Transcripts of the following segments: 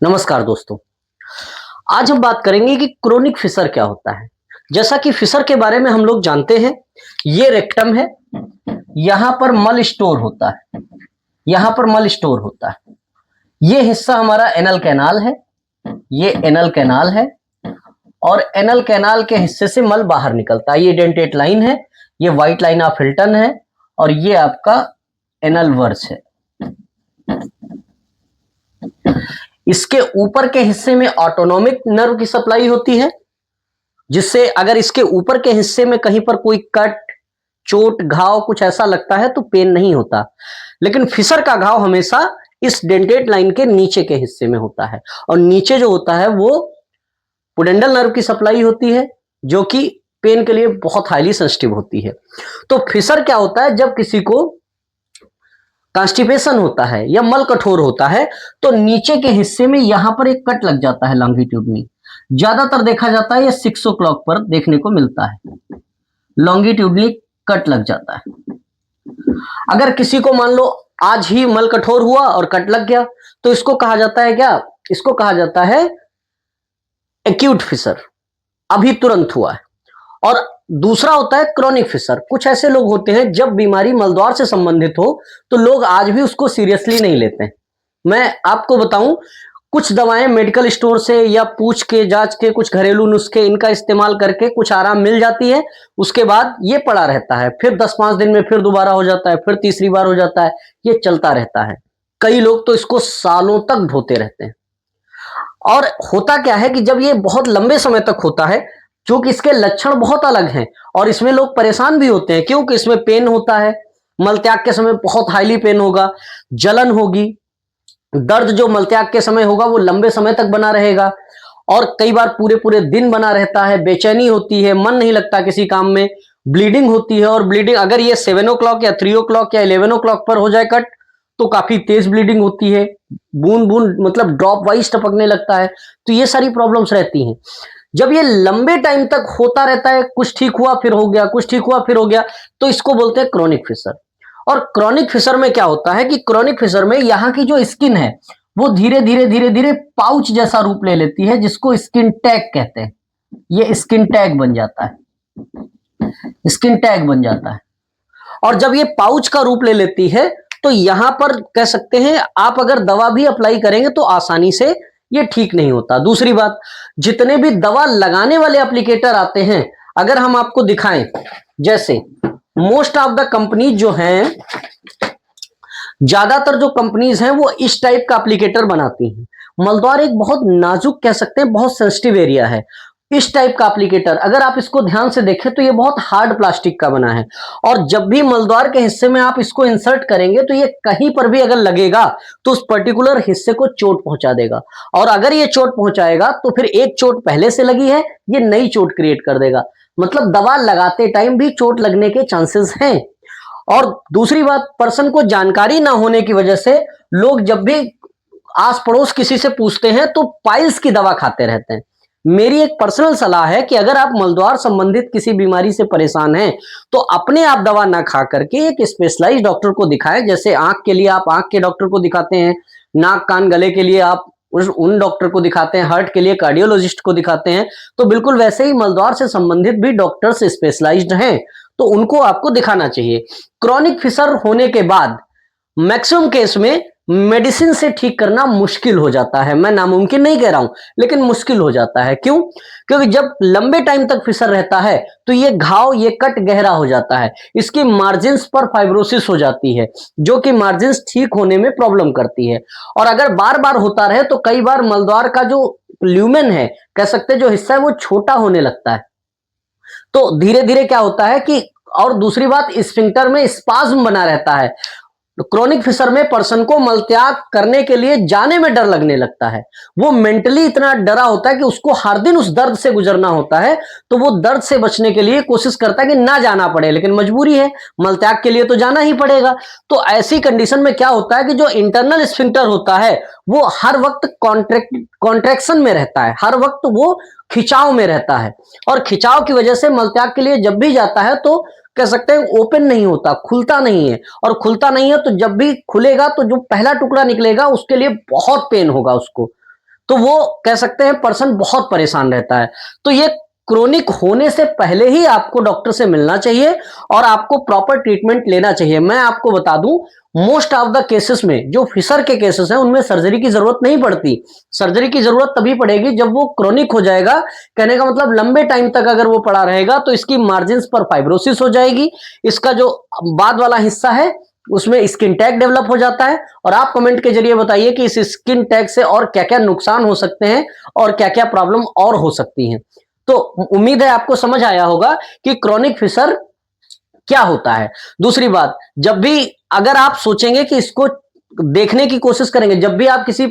नमस्कार दोस्तों। आज हम बात करेंगे कि क्रोनिक फिशर क्या होता है। जैसा कि फिशर के बारे में हम लोग जानते हैं, ये रेक्टम है, यहां पर मल स्टोर होता है, यहां पर मल स्टोर होता है। ये हिस्सा हमारा एनल कैनाल है, ये एनल कैनाल है और एनल कैनाल के हिस्से से मल बाहर निकलता है। ये डेंटेट लाइन है, ये व्हाइट लाइन ऑफ हिल्टन है और ये आपका एनल वर्स है। इसके ऊपर के हिस्से में ऑटोनोमिक नर्व की सप्लाई होती है, जिससे अगर इसके ऊपर के हिस्से में कहीं पर कोई कट, चोट, घाव कुछ ऐसा लगता है तो पेन नहीं होता। लेकिन फिशर का घाव हमेशा इस डेंटेट लाइन के नीचे के हिस्से में होता है और नीचे जो होता है वो पुडेंडल नर्व की सप्लाई होती है, जो कि पेन के लिए बहुत हाईली सेंसिटिव होती है। तो फिशर क्या होता है, जब किसी को कॉन्स्टिपेशन होता है या मल कठोर होता है तो नीचे के हिस्से में यहां पर एक कट लग जाता है लॉन्गिट्यूडनली। ज्यादातर देखा जाता है ये 6 o'clock पर देखने को मिलता है, लॉन्गिट्यूडनली कट लग जाता है। अगर किसी को मान लो आज ही मल कठोर हुआ और कट लग गया तो इसको कहा जाता है क्या, इसको कहा जाता है एक्यूट फिशर, अभी तुरंत हुआ है। और दूसरा होता है क्रॉनिक फिशर। कुछ ऐसे लोग होते हैं जब बीमारी मलद्वार से संबंधित हो तो लोग आज भी उसको सीरियसली नहीं लेते हैं। मैं आपको बताऊं, कुछ दवाएं मेडिकल स्टोर से या पूछ के जांच के कुछ घरेलू नुस्खे इनका इस्तेमाल करके कुछ आराम मिल जाती है, उसके बाद ये पड़ा रहता है, फिर 10-5 दिन में फिर दोबारा हो जाता है, फिर तीसरी बार हो जाता है, ये चलता रहता है। कई लोग तो इसको सालों तक ढोते रहते हैं। और होता क्या है कि जब ये बहुत लंबे समय तक होता है, क्योंकि इसके लक्षण बहुत अलग हैं और इसमें लोग परेशान भी होते हैं, क्योंकि इसमें पेन होता है, मलत्याग के समय बहुत हाईली पेन होगा, जलन होगी, दर्द जो मलत्याग के समय होगा वो लंबे समय तक बना रहेगा और कई बार पूरे पूरे दिन बना रहता है, बेचैनी होती है, मन नहीं लगता किसी काम में, ब्लीडिंग होती है। और ब्लीडिंग अगर ये 7 o'clock या 3 o'clock या 11 o'clock पर हो जाए कट तो काफी तेज ब्लीडिंग होती है, बूंद बूंद मतलब ड्रॉप वाइज टपकने लगता है। तो ये सारी प्रॉब्लम्स रहती हैं। जब ये लंबे टाइम तक होता रहता है, कुछ ठीक हुआ फिर हो गया, कुछ ठीक हुआ फिर हो गया, तो इसको बोलते हैं क्रॉनिक फिशर। और क्रॉनिक फिशर में क्या होता है कि क्रॉनिक फिशर में यहाँ की जो स्किन है वो धीरे धीरे धीरे धीरे पाउच जैसा रूप ले लेती है, जिसको स्किन टैग कहते हैं। ये स्किन टैग बन जाता है, स्किन टैग बन जाता है। और जब ये पाउच का रूप ले लेती है तो यहां पर कह सकते हैं आप अगर दवा भी अप्लाई करेंगे तो आसानी से ये ठीक नहीं होता। दूसरी बात, जितने भी दवा लगाने वाले एप्लीकेटर आते हैं, अगर हम आपको दिखाएं, जैसे मोस्ट ऑफ द कंपनी जो हैं, ज्यादातर जो कंपनीज हैं वो इस टाइप का एप्लीकेटर बनाती हैं। मलद्वार एक बहुत नाजुक कह सकते हैं, बहुत सेंसिटिव एरिया है। इस टाइप का एप्लीकेटर अगर आप इसको ध्यान से देखें तो ये बहुत हार्ड प्लास्टिक का बना है और जब भी मलद्वार के हिस्से में आप इसको इंसर्ट करेंगे तो ये कहीं पर भी अगर लगेगा तो उस पर्टिकुलर हिस्से को चोट पहुंचा देगा। और अगर ये चोट पहुंचाएगा तो फिर एक चोट पहले से लगी है, ये नई चोट क्रिएट कर देगा। मतलब दवा लगाते टाइम भी चोट लगने के चांसेस हैं। और दूसरी बात, पर्सन को जानकारी ना होने की वजह से लोग जब भी आस पड़ोस किसी से पूछते हैं तो पाइल्स की दवा खाते रहते हैं। मेरी एक पर्सनल सलाह है कि अगर आप मलद्वार संबंधित किसी बीमारी से परेशान हैं तो अपने आप दवा ना खा करके एक स्पेशलाइज्ड डॉक्टर को दिखाएं। जैसे आंख के लिए आप आंख के डॉक्टर को दिखाते हैं, नाक कान गले के लिए आप उन डॉक्टर को दिखाते हैं, हार्ट के लिए कार्डियोलॉजिस्ट को दिखाते हैं, तो बिल्कुल वैसे ही मलद्वार से संबंधित भी डॉक्टर्स स्पेशलाइज्ड हैं, तो उनको आपको दिखाना चाहिए। क्रॉनिक फिशर होने के बाद मैक्सिमम केस में मेडिसिन से ठीक करना मुश्किल हो जाता है। मैं नामुमकिन नहीं कह रहा हूं, लेकिन मुश्किल हो जाता है। क्यों? क्योंकि जब लंबे टाइम तक फिशर रहता है तो ये घाव, ये कट गहरा हो जाता है, इसकी मार्जिन्स पर फाइब्रोसिस हो जाती है, जो कि मार्जिन्स ठीक होने में प्रॉब्लम करती है। और अगर बार बार होता रहे तो कई बार मलद्वार का जो ल्यूमेन है, कह सकते हैं जो हिस्सा है, वो छोटा होने लगता है। तो धीरे धीरे क्या होता है कि, और दूसरी बात, स्फिंक्टर में स्पाज्म बना रहता है। क्रोनिक फिशर में पर्सन को मलत्याग करने के लिए जाने में डर लगने लगता है। वो मेंटली इतना डरा होता है कि उसको हर दिन उस दर्द से गुजरना होता है, तो वो दर्द से बचने के लिए कोशिश करता है कि ना जाना पड़े, लेकिन मजबूरी है, मलत्याग के लिए तो जाना ही पड़ेगा। तो ऐसी कंडीशन में क्या होता है कि जो इंटरनल स्फिंक्टर होता है वो हर वक्त कॉन्ट्रैक्शन में रहता है, हर वक्त वो खिंचाव में रहता है। और खिंचाव की वजह से मलत्याग के लिए जब भी जाता है तो कह सकते हैं ओपन नहीं होता, खुलता नहीं है। और खुलता नहीं है तो जब भी खुलेगा तो जो पहला टुकड़ा निकलेगा उसके लिए बहुत पेन होगा उसको। तो वो कह सकते हैं पर्सन बहुत परेशान रहता है। तो ये क्रोनिक होने से पहले ही आपको डॉक्टर से मिलना चाहिए और आपको प्रॉपर ट्रीटमेंट लेना चाहिए। मैं आपको बता दूं, मोस्ट ऑफ द केसेस में जो फिशर के केसेस हैं उनमें सर्जरी की जरूरत नहीं पड़ती। सर्जरी की जरूरत तभी पड़ेगी जब वो क्रोनिक हो जाएगा। कहने का मतलब लंबे टाइम तक अगर वो पड़ा रहेगा तो इसकी मार्जिन पर फाइब्रोसिस हो जाएगी, इसका जो बाद वाला हिस्सा है उसमें स्किन टैग डेवलप हो जाता है। और आप कमेंट के जरिए बताइए कि इस स्किन टैग से और क्या क्या नुकसान हो सकते हैं और क्या क्या प्रॉब्लम और हो सकती हैं। तो उम्मीद है आपको समझ आया होगा कि क्रोनिक फिशर क्या होता है। दूसरी बात, जब भी अगर आप सोचेंगे कि इसको देखने की कोशिश करेंगे, जब भी आप किसी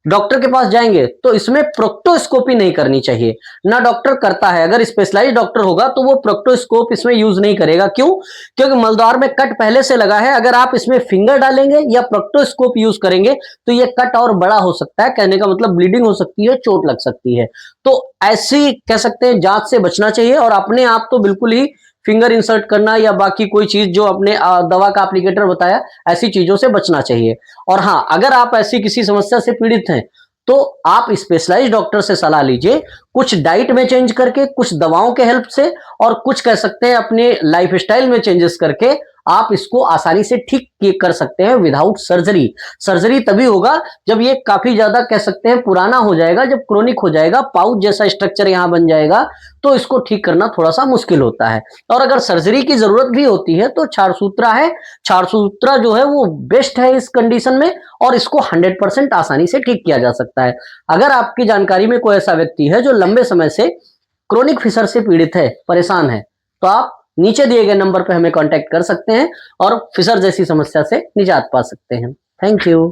डॉक्टर के पास जाएंगे तो इसमें प्रोक्टोस्कोपी नहीं करनी चाहिए, ना डॉक्टर करता है। अगर स्पेशलाइज्ड डॉक्टर होगा तो वो प्रोक्टोस्कोप इसमें यूज नहीं करेगा। क्यों? क्योंकि मलद्वार में कट पहले से लगा है। अगर आप इसमें फिंगर डालेंगे या प्रोक्टोस्कोप यूज करेंगे तो ये कट और बड़ा हो सकता है। कहने का मतलब ब्लीडिंग हो सकती है, चोट लग सकती है। तो ऐसी कह सकते हैं जांच से बचना चाहिए और अपने आप तो बिल्कुल ही फिंगर इंसर्ट करना या बाकी कोई चीज जो अपने दवा का एप्लीकेटर बताया, ऐसी चीजों से बचना चाहिए। और हाँ, अगर आप ऐसी किसी समस्या से पीड़ित हैं तो आप स्पेशलाइज्ड डॉक्टर से सलाह लीजिए, कुछ डाइट में चेंज करके, कुछ दवाओं के हेल्प से और कुछ कह सकते हैं अपने लाइफस्टाइल में चेंजेस करके आप इसको आसानी से ठीक कर सकते हैं विदाउट सर्जरी। सर्जरी तभी होगा जब ये काफी ज्यादा कह सकते हैं पुराना हो जाएगा, जब क्रोनिक हो जाएगा, पाउच जैसा स्ट्रक्चर यहां बन जाएगा, तो इसको ठीक करना थोड़ा सा मुश्किल होता है। और अगर सर्जरी की जरूरत भी होती है तो छारसूत्रा है, छारसूत्रा जो है वो बेस्ट है इस कंडीशन में और इसको 100% आसानी से ठीक किया जा सकता है। अगर आपकी जानकारी में कोई ऐसा व्यक्ति है जो लंबे समय से क्रोनिक फिशर से पीड़ित है, परेशान है, तो आप नीचे दिए गए नंबर पर हमें कांटेक्ट कर सकते हैं और फिशर जैसी समस्या से निजात पा सकते हैं। Thank you.